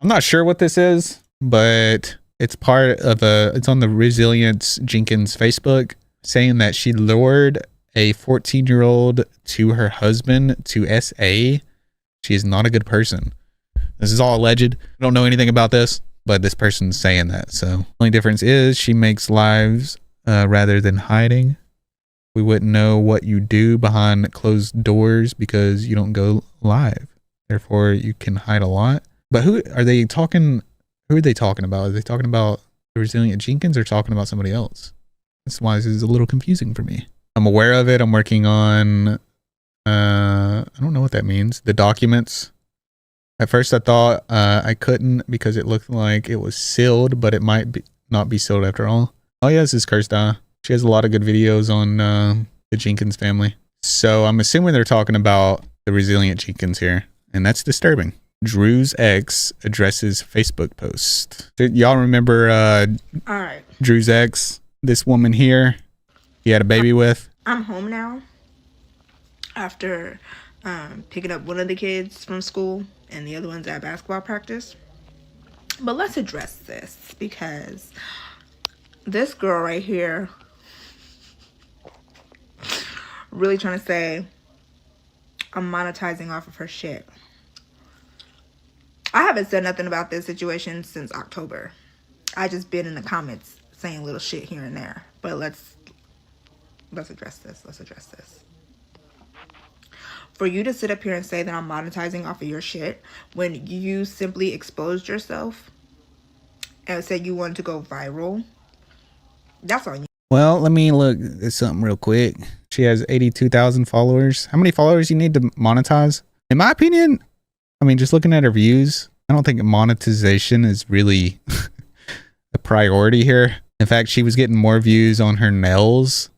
I'm not sure what this is, but it's part of it's on the Resilience Jenkins Facebook, saying that she lured a 14-year-old to her husband to SA. She is not a good person. This is all alleged. I don't know anything about this, but this person's saying that. So only difference is she makes lives rather than hiding. We wouldn't know what you do behind closed doors because you don't go live. Therefore, you can hide a lot. But who are they talking? Who are they talking about? Are they talking about the Resilient Jenkins or talking about somebody else? That's why this is a little confusing for me. I'm aware of it. I'm working on, I don't know what that means. The documents. At first I thought I couldn't because it looked like it was sealed, but it might not be sealed after all. Oh yeah, this is Kirsta. She has a lot of good videos on the Jenkins family. So I'm assuming they're talking about the Resilient Jenkins here, and that's disturbing. Drew's ex addresses Facebook post. Y'all remember all right, Drew's ex? This woman here he had a baby with. I'm home now after picking up one of the kids from school and the other one's at basketball practice. But let's address this because this girl right here really trying to say I'm monetizing off of her shit. I haven't said nothing about this situation since October. I just been in the comments saying little shit here and there. But let's address this. Let's address this. For you to sit up here and say that I'm monetizing off of your shit when you simply exposed yourself and said you wanted to go viral, that's on you. Well, let me look at something real quick. She has 82,000 followers. How many followers you need to monetize? In my opinion, I mean, just looking at her views, I don't think monetization is really a priority here. In fact, she was getting more views on her nails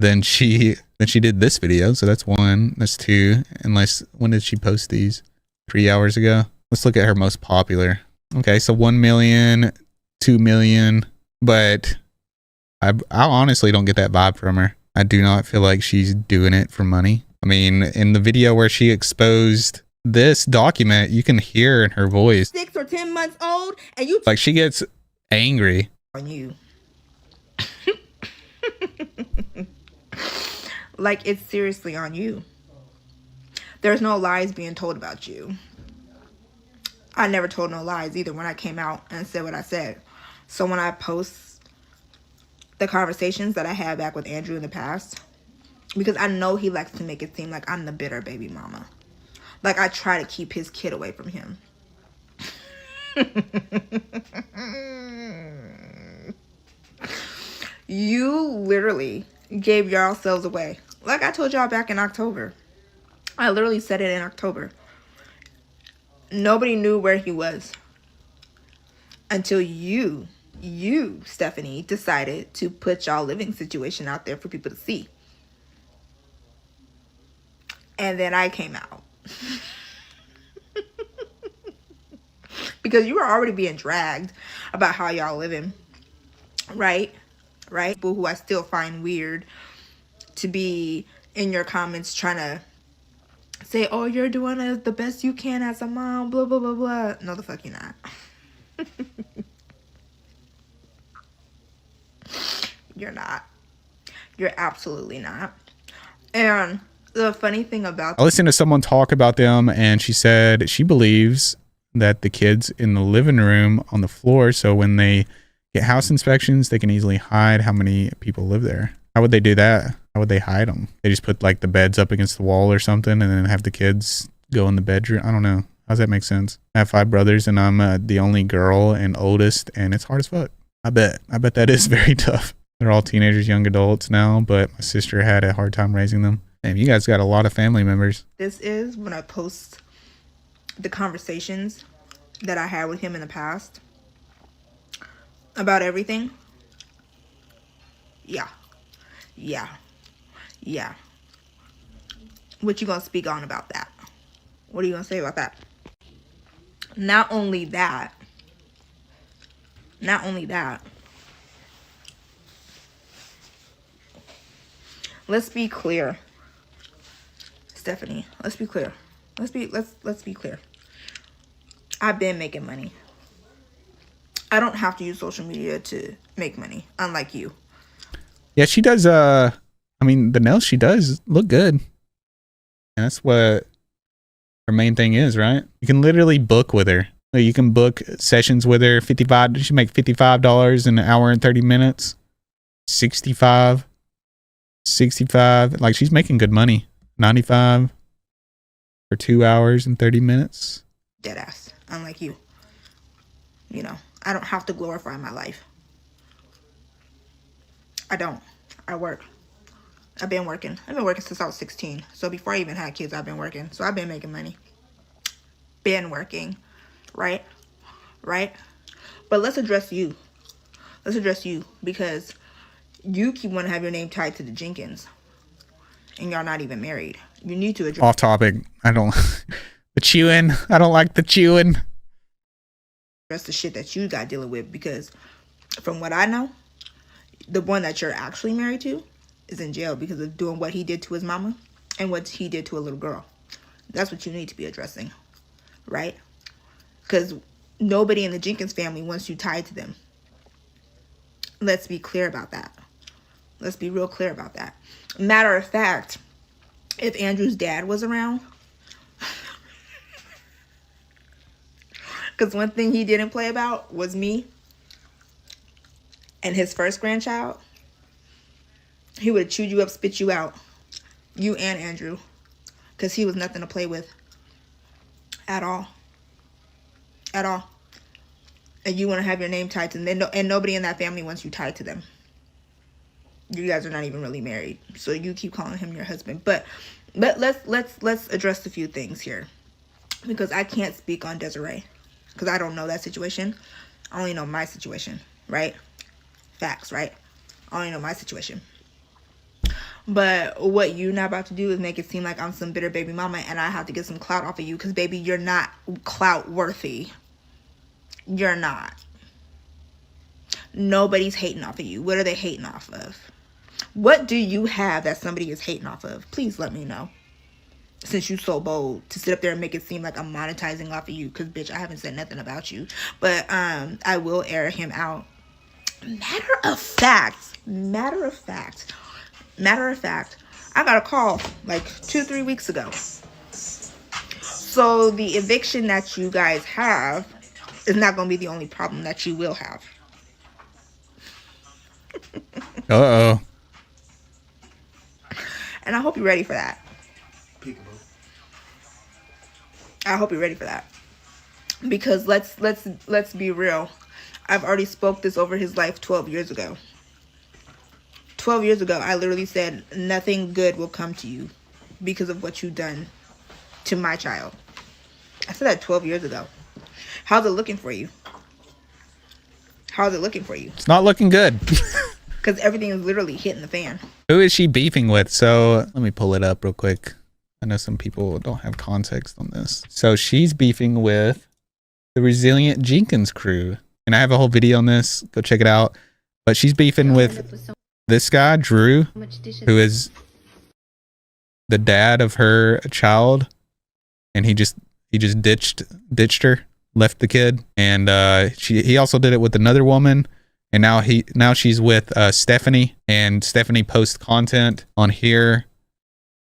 than she did this video. So that's one. That's two. Unless, when did she post these? 3 hours ago. Let's look at her most popular. Okay, so 1 million, 2 million. But I honestly don't get that vibe from her. I do not feel like she's doing it for money. I mean, in the video where she exposed this document, you can hear in her voice 6 or 10 months old and you like she gets angry on you. Like it's seriously on you. There's no lies being told about you. I never told no lies either when I came out and said what I said. So when I post the conversations that I had back with Andrew in the past, because I know he likes to make it seem like I'm the bitter baby mama. Like I try to keep his kid away from him. You literally gave yourselves away. Like I told y'all back in October. I literally said it in October. Nobody knew where he was until you, Stephanie, decided to put y'all living situation out there for people to see. And then I came out. Because you were already being dragged about how y'all living. Right? People who I still find weird to be in your comments trying to say, oh, you're doing the best you can as a mom, blah, blah, blah, blah. No, the fuck you're not. You're not. You're absolutely not. And the funny thing about... I listened to someone talk about them, and she said she believes that the kids in the living room on the floor, so when they get house inspections, they can easily hide how many people live there. How would they do that? How would they hide them? They just put like the beds up against the wall or something and then have the kids go in the bedroom. I don't know. How does that make sense? I have 5 brothers and I'm the only girl and oldest, and it's hard as fuck. I bet that is very tough. They're all teenagers, young adults now, but my sister had a hard time raising them. Damn, you guys got a lot of family members. This is when I post the conversations that I had with him in the past about everything. Yeah. What you gonna speak on about that? What are you gonna say about that? Not only that. Let's be clear. Stephanie, let's be clear. Let's be clear. I've been making money. I don't have to use social media to make money, unlike you. Yeah, she does. I mean, the nails she does look good. And that's what her main thing is, right? You can literally book with her. Like, you can book sessions with her. 55. She make $55 in an hour and 30 minutes. 65. Like, she's making good money. 95 for 2 hours and 30 minutes. Deadass, unlike you. You know, I don't have to glorify my life. I don't. I work. I've been working. I've been working since I was 16. So before I even had kids, I've been working. So I've been making money. Been working. Right? But let's address you. Because you keep wanting to have your name tied to the Jenkins. And y'all not even married. You need to address... Off topic. I don't... the chewing. I don't like the chewing. Address the shit that you got dealing with. Because from what I know, the one that you're actually married to is in jail because of doing what he did to his mama and what he did to a little girl. That's what you need to be addressing. Right? Because nobody in the Jenkins family wants you tied to them. Let's be clear about that. Let's be real clear about that. Matter of fact, if Andrew's dad was around, because one thing he didn't play about was me and his first grandchild, he would have chewed you up, spit you out, you and Andrew, because he was nothing to play with at all. At all. And you want to have your name tied to them. And nobody in that family wants you tied to them. You guys are not even really married. So you keep calling him your husband. But let's address a few things here. Because I can't speak on Desiree. Because I don't know that situation. I only know my situation. Right? Facts, right? I only know my situation. But what you're not about to do is make it seem like I'm some bitter baby mama and I have to get some clout off of you. Because, baby, you're not clout worthy. You're not. Nobody's hating off of you. What are they hating off of? What do you have that somebody is hating off of? Please let me know. Since you're so bold to sit up there and make it seem like I'm monetizing off of you. Because, bitch, I haven't said nothing about you. But I will air him out. Matter of fact, I got a call like 2-3 weeks ago. So the eviction that you guys have is not going to be the only problem that you will have. Uh-oh. And I hope you're ready for that. I hope you're ready for that. Because let's be real. I've already spoke this over his life 12 years ago. 12 years ago, I literally said nothing good will come to you because of what you've done to my child. I said that 12 years ago. How's it looking for you? It's not looking good. Because everything is literally hitting the fan. Who is she beefing with? So let me pull it up real quick. I know some people don't have context on this. So she's beefing with the Resilient Jenkins crew. And I have a whole video on this. Go check it out. But she's beefing with this guy, Drew, who is the dad of her child. And he just ditched her, left the kid. And he also did it with another woman. And now she's with Stephanie. And Stephanie posts content on here.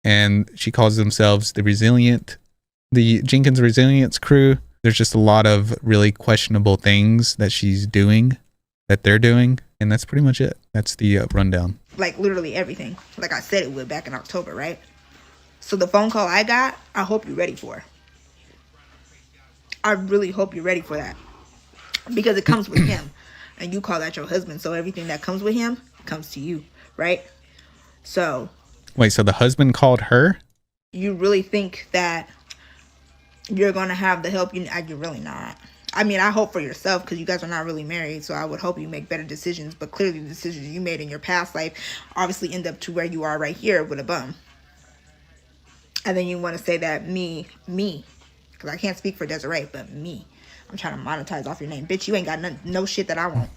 And she calls themselves the Jenkins Resilience crew. There's just a lot of really questionable things that they're doing. And that's pretty much it. That's the rundown. Like literally everything. Like I said it would back in October, right? So the phone call I got, I hope you're ready for. I really hope you're ready for that. Because it comes with him. And you call that your husband. So everything that comes with him comes to you, right? So. Wait, so the husband called her? You really think that you're going to have the help you're really not. I mean, I hope for yourself because you guys are not really married. So I would hope you make better decisions. But clearly the decisions you made in your past life obviously end up to where you are right here with a bum. And then you want to say that me. Because I can't speak for Desiree, but me. I'm trying to monetize off your name. Bitch, you ain't got no shit that I want.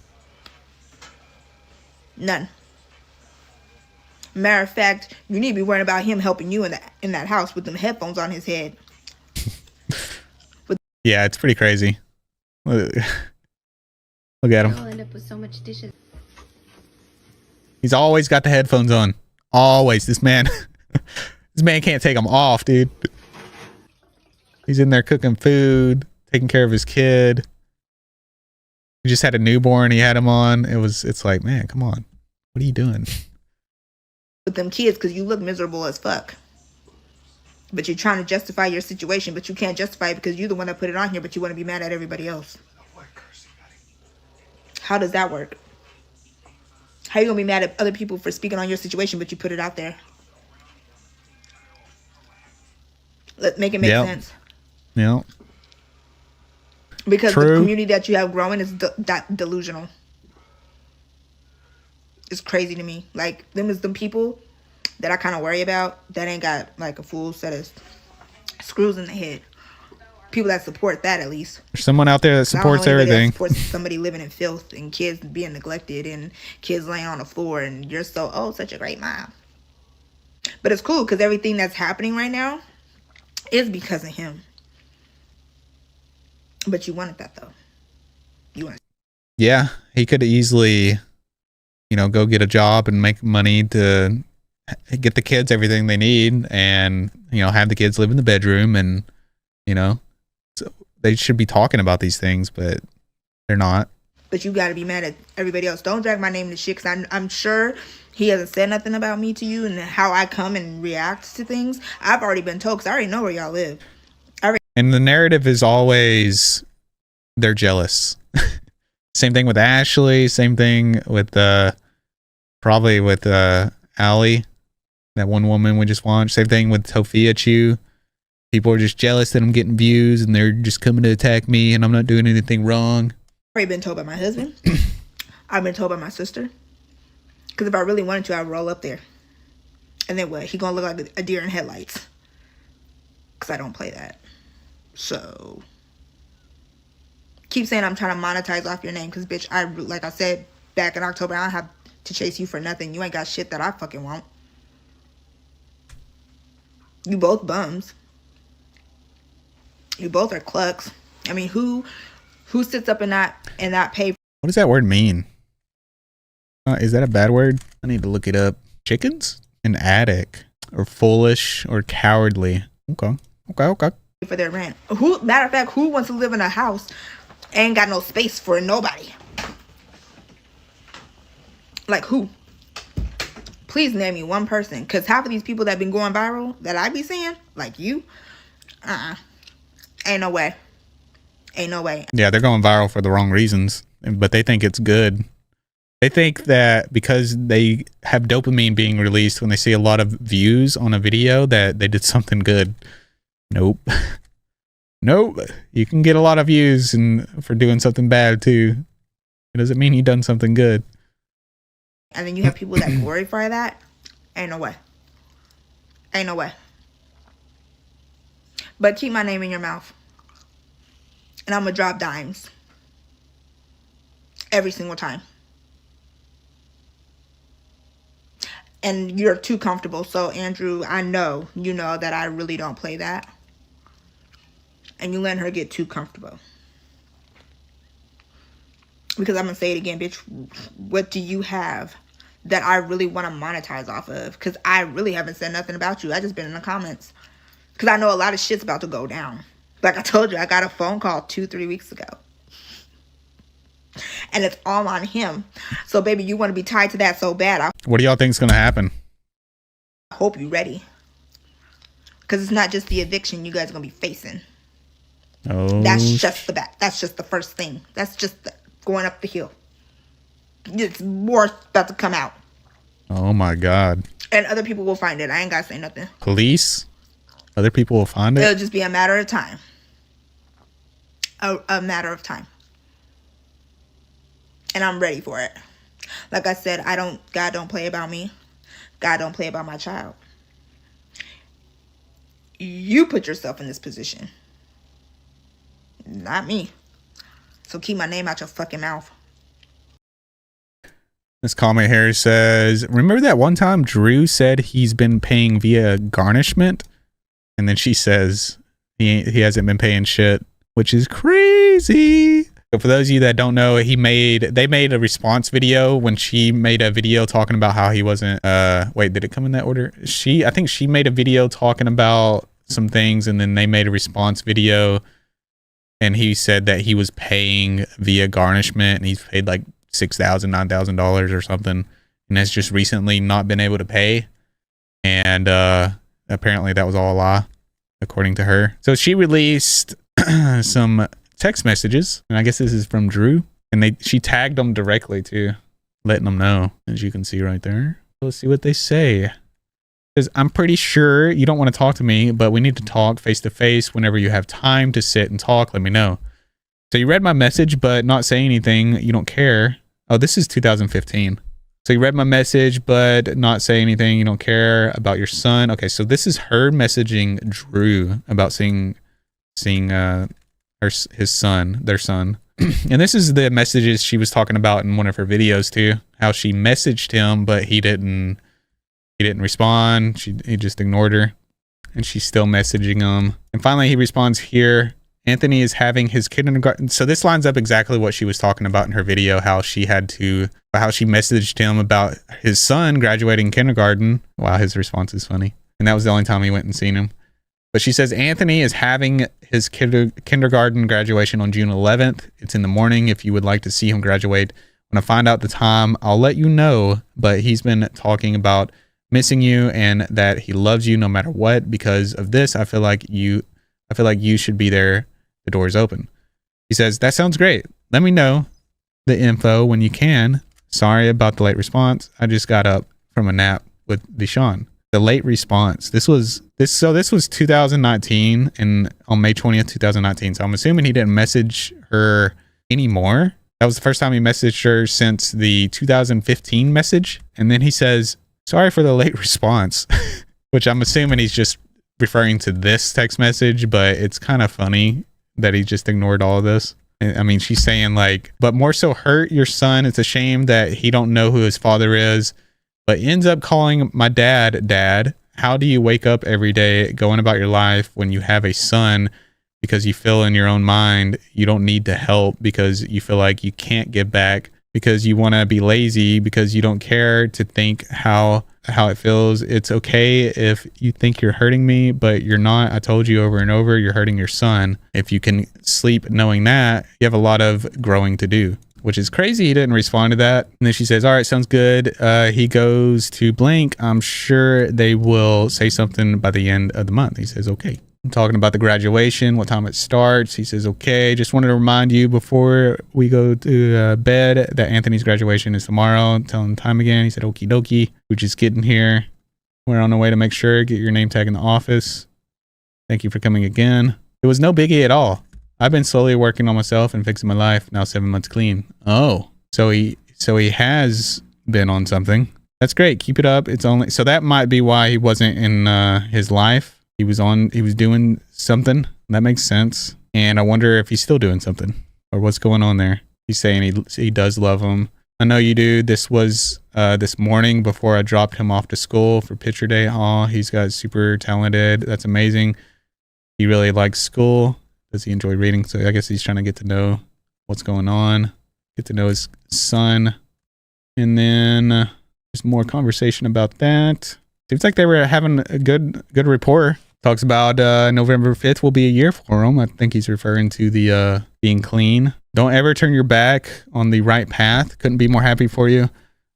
None. Matter of fact, you need to be worrying about him helping you in that house with them headphones on his head. Yeah, it's pretty crazy. Look at him. I'll end up with so much dishes. He's always got the headphones on. Always. This man can't take them off, dude. He's in there cooking food, taking care of his kid. He just had a newborn. He had him on. It's like, man, come on. What are you doing? With them kids, because you look miserable as fuck. But you're trying to justify your situation, but you can't justify it because you're the one that put it on here, but you want to be mad at everybody else. How does that work? How are you going to be mad at other people for speaking on your situation, but you put it out there? Let's make it make sense. Yeah. Because the community that you have growing is delusional. It's crazy to me. Like, them is the people that I kind of worry about that ain't got like a full set of screws in the head. People that support that, at least. There's someone out there that supports everything. Supports somebody living in filth and kids being neglected and kids laying on the floor and you're such a great mom. But it's cool because everything that's happening right now is because of him. But you wanted that though. Yeah, he could easily, go get a job and make money to get the kids everything they need, and have the kids live in the bedroom, and so they should be talking about these things, but they're not. But you got to be mad at everybody else. Don't drag my name to shit, because I'm sure he hasn't said nothing about me to you and how I come and react to things. I've already been told, because I already know where y'all live. And the narrative is always they're jealous. Same thing with Ashley. Same thing with probably with Allie, that one woman we just watched. Same thing with Tofia Chu. People are just jealous that I'm getting views and they're just coming to attack me and I'm not doing anything wrong. I've already been told by my husband. I've been told by my sister. Because if I really wanted to, I'd roll up there. And then what? He gonna look like a deer in headlights. Because I don't play that. So keep saying I'm trying to monetize off your name, because bitch, like I said back in October, I don't have to chase you for nothing. You ain't got shit that I fucking want. You both bums. You both are clucks. I mean, who sits up in that pay? What does that word mean? Is that a bad word? I need to look it up. Chickens? An addict, or foolish, or cowardly. Okay. For their rent. Matter of fact, who wants to live in a house ain't got no space for nobody? Like who? Please name me one person, because half of these people that been going viral that I be seeing, like you, ain't no way. Yeah, they're going viral for the wrong reasons, but they think it's good. They think that because they have dopamine being released when they see a lot of views on a video that they did something good. Nope. You can get a lot of views for doing something bad too. It doesn't mean you done something good. And then you have people that glorify that. Ain't no way. But keep my name in your mouth. And I'm gonna drop dimes. Every single time. And you're too comfortable. So Andrew, I know you know that I really don't play that. And you letting her get too comfortable. Because I'm going to say it again, bitch. What do you have that I really want to monetize off of? Because I really haven't said nothing about you. I just been in the comments. Because I know a lot of shit's about to go down. Like I told you, I got a phone call 2-3 weeks ago. And it's all on him. So, baby, you want to be tied to that so bad. What do y'all think is going to happen? I hope you're ready. Because it's not just the eviction you guys are going to be facing. Oh, that's just the first thing. That's just going up the hill. It's more about to come out. Oh my God. And other people will find it. I ain't got to say nothing. Police? Other people will find it? It'll just be a matter of time. A matter of time. And I'm ready for it. Like I said, God don't play about me. God don't play about my child. You put yourself in this position. Not me. So keep my name out your fucking mouth. This comment here says, remember that one time Drew said he's been paying via garnishment? And then she says he hasn't been paying shit. which is crazy. So for those of you that don't know, they made a response video when she made a video talking about how he wasn't, wait, did it come in that order? I think she made a video talking about some things, and then they made a response video, and he said that he was paying via garnishment, and he's paid like $6,000, $9,000 or something, and has just recently not been able to pay. And apparently that was all a lie, according to her. So she released some text messages, and I guess this is from Drew, and she tagged them directly too, letting them know, as you can see right there. Let's see what they say. Because I'm pretty sure you don't want to talk to me, but we need to talk face to face. Whenever you have time to sit and talk, let me know. So you read my message but not say anything. You don't care. Oh, this is 2015. So you read my message But not say anything. You don't care about your son. Okay, so this is her messaging Drew about seeing his son, their son. And this is the messages she was talking about in one of her videos too. How she messaged him, but he didn't respond. He just ignored her, and she's still messaging him. And finally he responds here. Anthony is having his kindergarten. So this lines up exactly what she was talking about in her video, how she messaged him about his son graduating kindergarten. Wow, his response is funny. And that was the only time he went and seen him. But she says Anthony is having his kindergarten graduation on June 11th. It's in the morning. If you would like to see him graduate, when I find out the time, I'll let you know. But he's been talking about missing you and that he loves you no matter what. Because of this, I feel like you should be there. The door's open. He says, that sounds great. Let me know the info when you can. Sorry about the late response. I just got up from a nap with Deshaun. The late response. This was 2019, and on May 20th, 2019. So I'm assuming he didn't message her anymore. That was the first time he messaged her since the 2015 message. And then he says, sorry for the late response, which I'm assuming he's just referring to this text message, but it's kind of funny that he just ignored all of this. I mean, she's saying like, but more so hurt your son. It's a shame that he don't know who his father is, but ends up calling my dad. How do you wake up every day going about your life when you have a son because you feel in your own mind you don't need to help because you feel like you can't give back, because you want to be lazy, because you don't care to think how it feels. It's okay if you think you're hurting me, but you're not. I told you over and over, you're hurting your son. If you can sleep knowing that, you have a lot of growing to do, which is crazy. He didn't respond to that. And then she says, all right, sounds good. He goes to blank. I'm sure they will say something by the end of the month. He says, okay. I'm talking about the graduation, what time it starts. He says, okay, just wanted to remind you before we go to bed that Anthony's graduation is tomorrow. Tell him the time again. He said, okie dokie. We're just getting here. We're on the way to make sure, get your name tag in the office. Thank you for coming again. It was no biggie at all. I've been slowly working on myself and fixing my life. Now 7 months clean. Oh, so he has been on something. That's great. Keep it up. So that might be why he wasn't in his life. He was doing something. That makes sense. And I wonder if he's still doing something or what's going on there. He's saying he does love him. I know you do. This was this morning before I dropped him off to school for picture day. Oh, he's got super talented. That's amazing. He really likes school. Does he enjoy reading? So I guess he's trying to get to know what's going on, get to know his son. And then there's more conversation about that. Seems like they were having a good rapport. Talks about November 5th will be a year for him. I think he's referring to the being clean. Don't ever turn your back on the right path. Couldn't be more happy for you.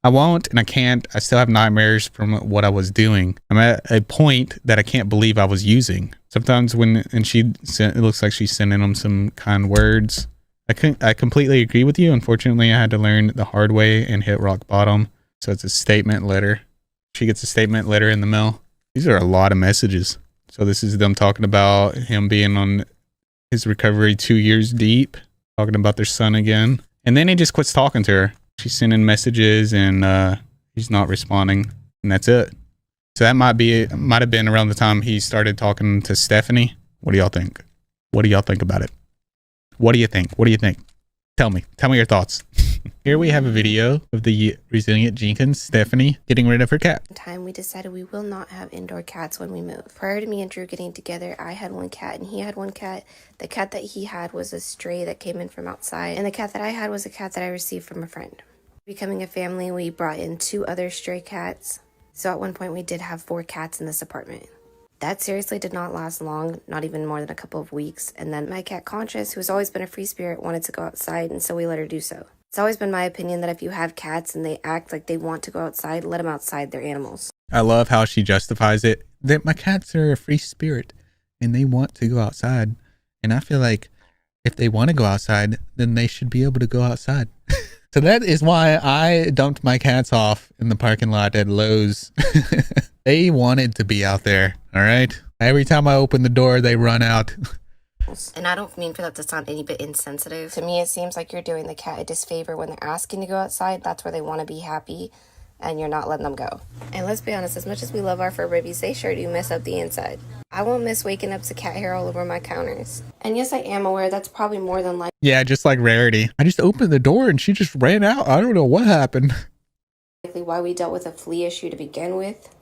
I won't, and I can't. I still have nightmares from what I was doing. I'm at a point that I can't believe I was using. Sometimes it looks like she's sending him some kind words. I completely agree with you. Unfortunately, I had to learn the hard way and hit rock bottom. So it's a statement letter. She gets a statement letter in the mail. These are a lot of messages. So this is them talking about him being on his recovery 2 years deep, talking about their son again. And then he just quits talking to her. She's sending messages and he's not responding. And that's it. So that might have been around the time he started talking to Stephanie. What do y'all think? What do y'all think about it? What do you think? Tell me your thoughts. Here we have a video of the resilient Jenkins, Stephanie, getting rid of her cat. Time we decided we will not have indoor cats when we move. Prior to me and Drew getting together, I had one cat and he had one cat. The cat that he had was a stray that came in from outside, and the cat that I had was a cat that I received from a friend. Becoming a family, we brought in 2 other stray cats. So at one point we did have 4 cats in this apartment. That seriously did not last long, not even more than a couple of weeks. And then my cat Conscious, who's always been a free spirit, wanted to go outside, and so we let her do so. It's always been my opinion that if you have cats and they act like they want to go outside, let them outside. They're animals. I love how she justifies it, that my cats are a free spirit and they want to go outside. And I feel like if they want to go outside, then they should be able to go outside. So that is why I dumped my cats off in the parking lot at Lowe's. They wanted to be out there, all right? Every time I open the door, they run out. And I don't mean for that to sound any bit insensitive. To me, it seems like you're doing the cat a disfavor when they're asking to go outside. That's where they want to be happy, and you're not letting them go. And let's be honest, as much as we love our fur babies, they sure do mess up the inside. I won't miss waking up to cat hair all over my counters. And yes, I am aware that's probably more than likely. Yeah, just like Rarity. I just opened the door and she just ran out. I don't know what happened. Why we dealt with a flea issue to begin with.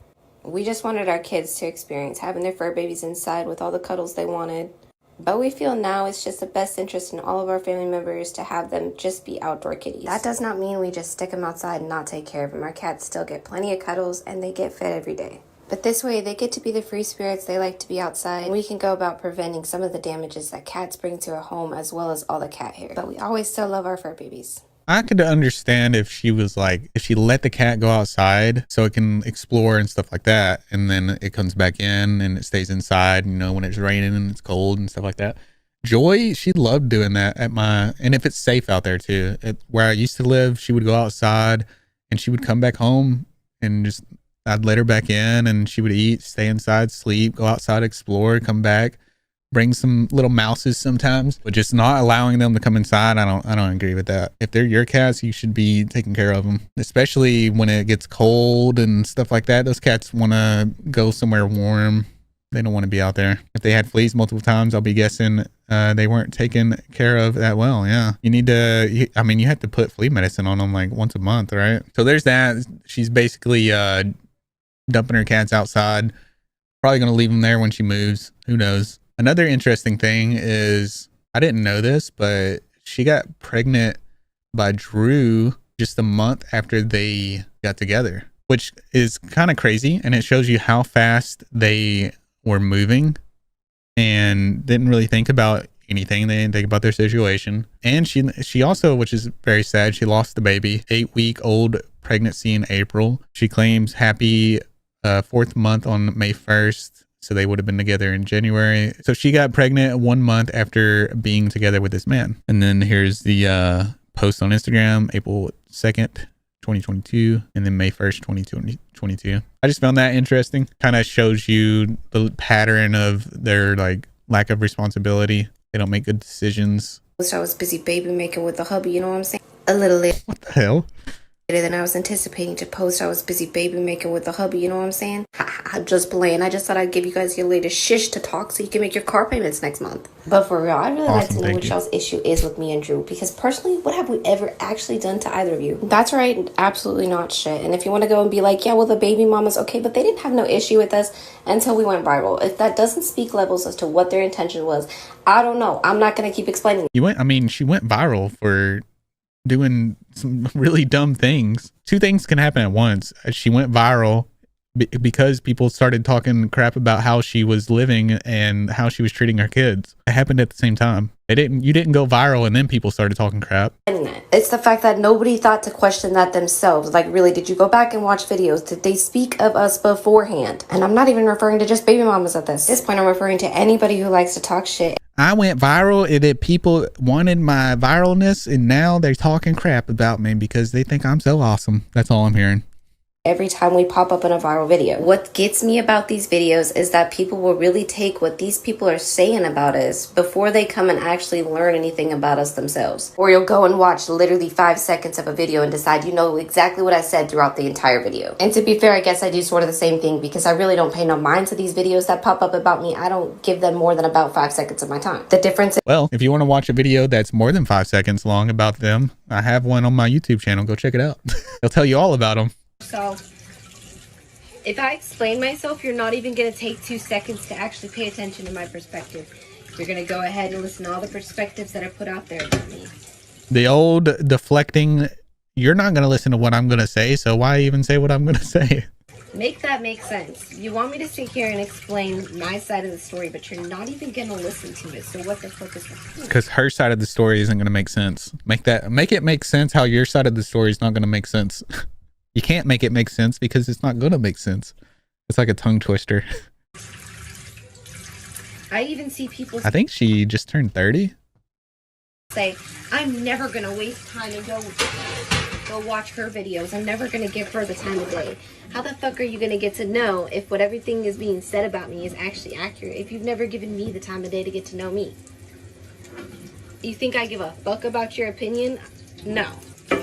We just wanted our kids to experience having their fur babies inside with all the cuddles they wanted. But we feel now it's just the best interest in all of our family members to have them just be outdoor kitties. That does not mean we just stick them outside and not take care of them. Our cats still get plenty of cuddles and they get fed every day. But this way, they get to be the free spirits they like to be outside, and we can go about preventing some of the damages that cats bring to a home, as well as all the cat hair. But we always still love our fur babies. I could understand if she was like, if she let the cat go outside so it can explore and stuff like that, and then it comes back in and it stays inside, you know, when it's raining and it's cold and stuff like that. Joy, she loved doing that and if it's safe out there too. Where I used to live, she would go outside and she would come back home and just, I'd let her back in and she would eat, stay inside, sleep, go outside, explore, come back, bring some little mouses sometimes, but just not allowing them to come inside. I don't agree with that. If they're your cats, you should be taking care of them, especially when it gets cold and stuff like that. Those cats want to go somewhere warm. They don't want to be out there. If they had fleas multiple times, I'll be guessing they weren't taken care of that well. Yeah. You need to, you have to put flea medicine on them like once a month, right? So there's that. She's basically dumping her cats outside. Probably going to leave them there when she moves. Who knows? Another interesting thing is, I didn't know this, but she got pregnant by Drew just a month after they got together, which is kind of crazy. And it shows you how fast they were moving and didn't really think about anything. They didn't think about their situation. And she also, which is very sad, she lost the baby, 8-week-old pregnancy in April. She claims happy 4th month on May 1st. So they would have been together in January. So she got pregnant 1 month after being together with this man. And then here's the post on Instagram, April 2nd, 2022, and then May 1st, 2022. I just found that interesting. Kind of shows you the pattern of their like lack of responsibility. They don't make good decisions. I was busy baby making with the hubby, you know what I'm saying? A little later. What the hell? Than I was anticipating to post. I was busy baby making with the hubby, you know what I'm saying? Just playing. I just thought I'd give you guys your latest shish to talk so you can make your car payments next month. But for real, I'd really like to know what y'all's issue is with me and Drew, because personally, what have we ever actually done to either of you? That's right, absolutely not shit. And if you want to go and be like, yeah, well, the baby mama's okay, but they didn't have no issue with us until we went viral. If that doesn't speak levels as to what their intention was, I don't know. I'm not going to keep explaining. She went viral for doing some really dumb things. 2 things can happen at once. She went viral because people started talking crap about how she was living and how she was treating her kids. It happened at the same time. You didn't go viral and then people started talking crap. It's the fact that nobody thought to question that themselves. Like, really, did you go back and watch videos? Did they speak of us beforehand? And I'm not even referring to just baby mamas at this point. I'm referring to anybody who likes to talk shit. I went viral and that people wanted my viralness, and now they're talking crap about me because they think I'm so awesome. That's all I'm hearing. every time we pop up in a viral video. What gets me about these videos is that people will really take what these people are saying about us before they come and actually learn anything about us themselves. Or you'll go and watch literally 5 seconds of a video and decide you know exactly what I said throughout the entire video. And to be fair, I guess I do sort of the same thing because I really don't pay no mind to these videos that pop up about me. I don't give them more than about 5 seconds of my time. The difference is, well, if you want to watch a video that's more than 5 seconds long about them, I have one on my YouTube channel. Go check it out. They'll tell you all about them. so if I explain myself, you're not even going to take 2 seconds to actually pay attention to my perspective. You're going to go ahead and listen to all the perspectives that I put out there about me. The old deflecting, you're not going to listen to what I'm going to say, so why even say what I'm going to say? Make that make sense. You want me to sit here and explain my side of the story, but you're not even going to listen to it. So what the fuck is that? Because her side of the story isn't going to make sense. Make it make sense how your side of the story is not going to make sense. You can't make it make sense because it's not going to make sense. It's like a tongue twister. I even see people I think she just turned 30. say, I'm never going to waste time and go watch her videos. I'm never going to give her the time of day. How the fuck are you going to get to know if what everything is being said about me is actually accurate if you've never given me the time of day to get to know me? You think I give a fuck about your opinion? No.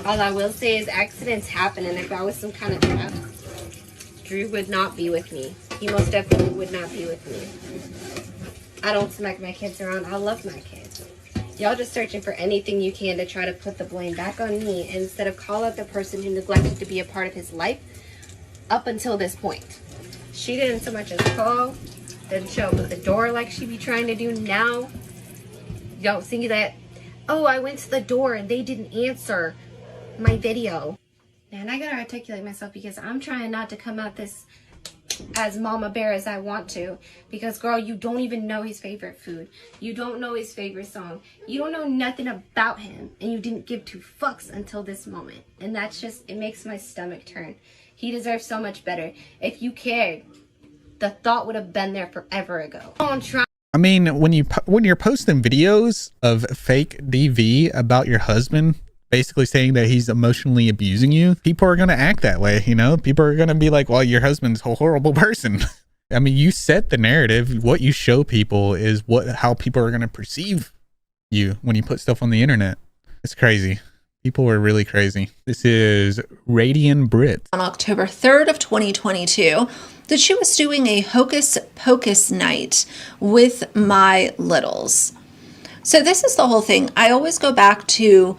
All I will say is accidents happen, and if I was some kind of theft, Drew would not be with me. He most definitely would not be with me. I don't smack my kids around. I love my kids. Y'all just searching for anything you can to try to put the blame back on me instead of call out the person who neglected to be a part of his life up until this point. She didn't so much as call, didn't show up at the door like she be trying to do now. Don't see that, oh, I went to the door and they didn't answer my video. And I gotta articulate myself because I'm trying not to come out this as mama bear as I want to, because girl, you don't even know his favorite food, you don't know his favorite song, you don't know nothing about him, and you didn't give 2 fucks until this moment. And that's just, it makes my stomach turn. He deserves so much better. If you cared, the thought would have been there forever ago. Don't try. I mean, when you're posting videos of fake DV about your husband, basically saying that he's emotionally abusing you, people are going to act that way, you know? People are going to be like, well, your husband's a horrible person. I mean, you set the narrative. What you show people is how people are going to perceive you when you put stuff on the internet. It's crazy. People are really crazy. This is Radian Brit. On October 3rd of 2022, that she was doing a hocus pocus night with my littles. So this is the whole thing. I always go back to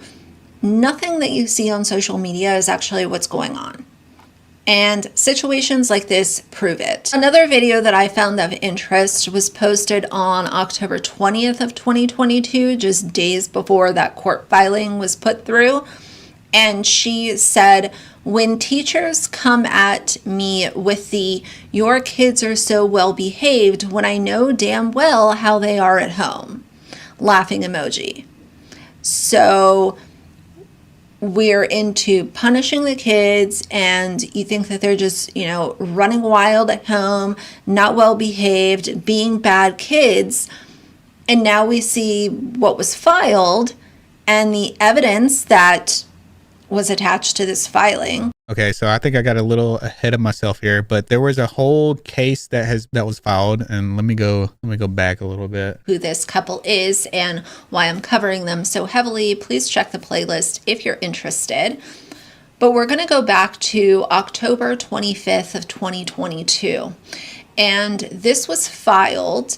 nothing that you see on social media is actually what's going on. And situations like this prove it. Another video that I found of interest was posted on October 20th of 2022, just days before that court filing was put through. And she said, when teachers come at me with the, your kids are so well behaved when I know damn well how they are at home, laughing emoji. So we're into punishing the kids and you think that they're just, running wild at home, not well behaved, being bad kids. And now we see what was filed and the evidence that was attached to this filing. Okay, so I think I got a little ahead of myself here, but there was a whole case that was filed, and let me go back a little bit. Who this couple is and why I'm covering them so heavily. Please check the playlist if you're interested. But we're going to go back to October 25th of 2022. And this was filed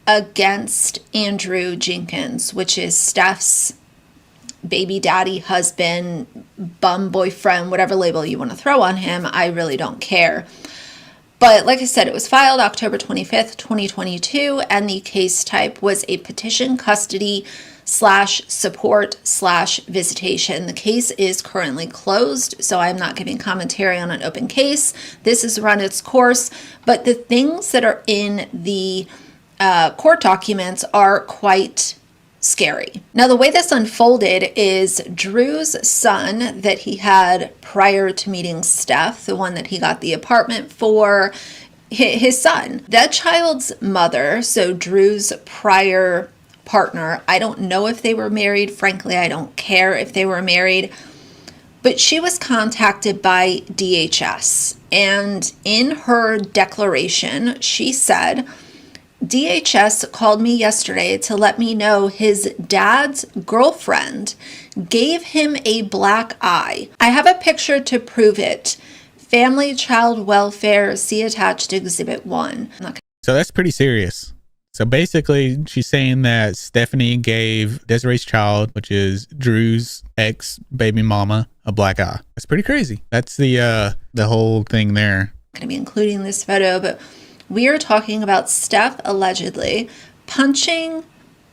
against Andrew Jenkins, which is Steph's baby daddy, husband, bum boyfriend, whatever label you want to throw on him. I really don't care. But like I said, it was filed October 25th, 2022, and the case type was a petition custody /support/visitation. The case is currently closed, so I'm not giving commentary on an open case. This has run its course, but the things that are in the court documents are quite scary. Now, the way this unfolded is Drew's son that he had prior to meeting Steph, the one that he got the apartment for, his son. That child's mother, so Drew's prior partner, I don't know if they were married. Frankly, I don't care if they were married. But she was contacted by DHS, and in her declaration, she said, DHS called me yesterday to let me know his dad's girlfriend gave him a black eye. I have a picture to prove it. Family Child Welfare, see attached Exhibit 1. So that's pretty serious. So basically, she's saying that Stephanie gave Desiree's child, which is Drew's ex-baby mama, a black eye. That's pretty crazy. That's the whole thing there. I'm going to be including this photo, but we are talking about Steph allegedly punching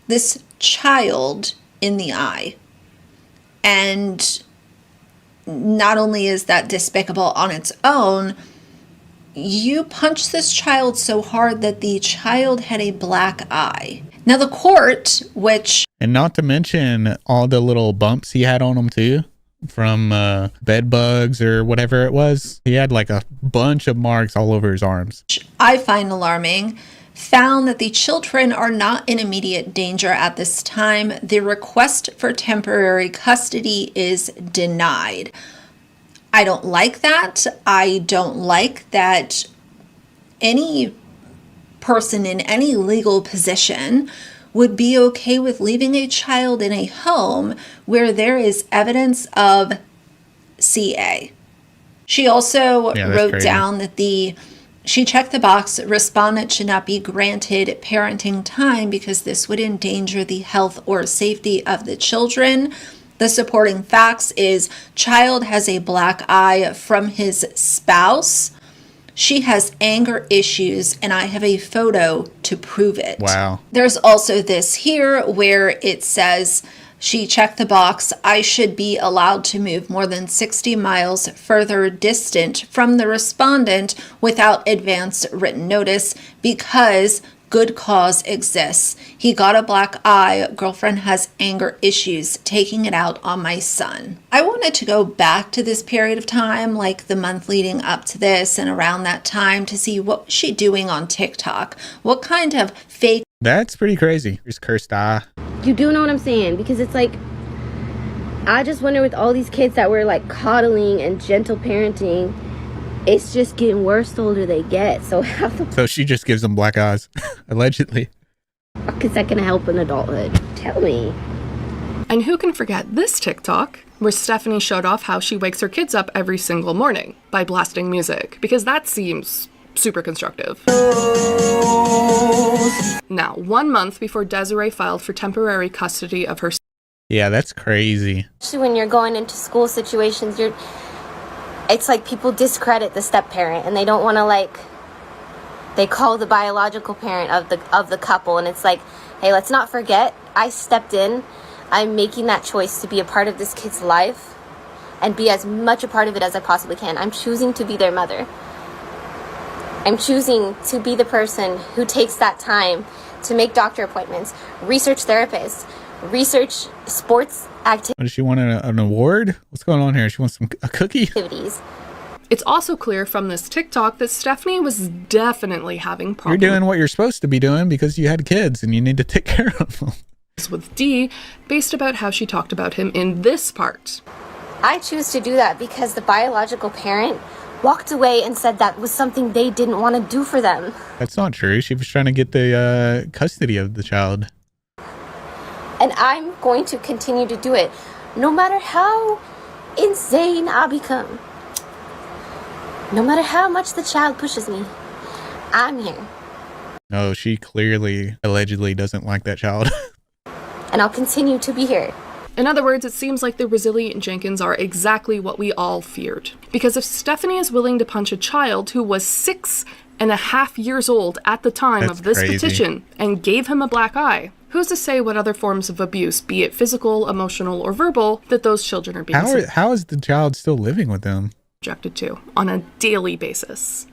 this child in the eye. And not only is that despicable on its own, you punched this child so hard that the child had a black eye. Now the court, which... And not to mention all the little bumps he had on him too, from bed bugs or whatever it was. He had like a bunch of marks all over his arms. I find alarming, found that the children are not in immediate danger at this time. The request for temporary custody is denied. I don't like that. I don't like that any person in any legal position would be okay with leaving a child in a home where there is evidence of CA. She also wrote crazy. down that she checked the box, respondent should not be granted parenting time because this would endanger the health or safety of the children. The supporting facts is child has a black eye from his spouse. She has anger issues, and I have a photo to prove it. Wow. There's also this here where it says she checked the box. I should be allowed to move more than 60 miles further distant from the respondent without advance written notice because good cause exists. He got a black eye. Girlfriend has anger issues, taking it out on my son. I wanted to go back to this period of time, like the month leading up to this and around that time, to see what was she doing on TikTok? What kind of fake... That's pretty crazy. Just cursed eye. You do know what I'm saying? Because it's like, I just wonder with all these kids that we're like coddling and gentle parenting, it's just getting worse the older they get. So how the So she just gives them black eyes, allegedly. fuck is that going to help in adulthood? Tell me. And who can forget this TikTok where Stephanie showed off how she wakes her kids up every single morning by blasting music, because that seems super constructive. Now, 1 month before Desiree filed for temporary custody of her... Yeah, that's crazy. Especially when you're going into school situations, it's like people discredit the step parent and they don't want to they call the biological parent of the couple, and it's like, hey, let's not forget I stepped in. I'm making that choice to be a part of this kid's life and be as much a part of it as I possibly can. I'm choosing to be their mother. I'm choosing to be the person who takes that time to make doctor appointments, research therapists, research sports activities. Does she want an award? What's going on here? She wants a cookie? It's also clear from this TikTok that Stephanie was definitely having problems. You're doing what you're supposed to be doing because you had kids and you need to take care of them. With D, based about how she talked about him in this part. I choose to do that because the biological parent walked away and said that was something they didn't want to do for them. That's not true. She was trying to get the custody of the child. And I'm going to continue to do it, no matter how insane I become. No matter how much the child pushes me, I'm here. No, she clearly, allegedly doesn't like that child. And I'll continue to be here. In other words, it seems like the resilient Jenkins are exactly what we all feared. Because if Stephanie is willing to punch a child who was 6.5 years old at the time of this petition and gave him a black eye, who's to say what other forms of abuse, be it physical, emotional, or verbal, that those children are being How is the child still living with them? Subjected to on a daily basis.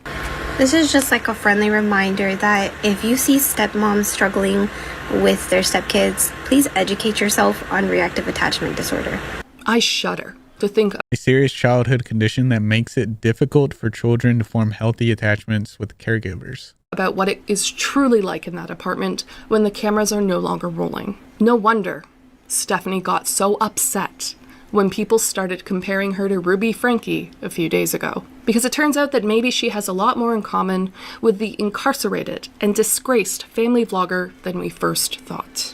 This is just like a friendly reminder that if you see stepmoms struggling with their stepkids, please educate yourself on reactive attachment disorder. I shudder to think of A serious childhood condition that makes it difficult for children to form healthy attachments with caregivers. about what it is truly like in that apartment when the cameras are no longer rolling. No wonder Stephanie got so upset when when people started comparing her to Ruby Franke a few days ago. Because it turns out that maybe she has a lot more in common with the incarcerated and disgraced family vlogger than we first thought.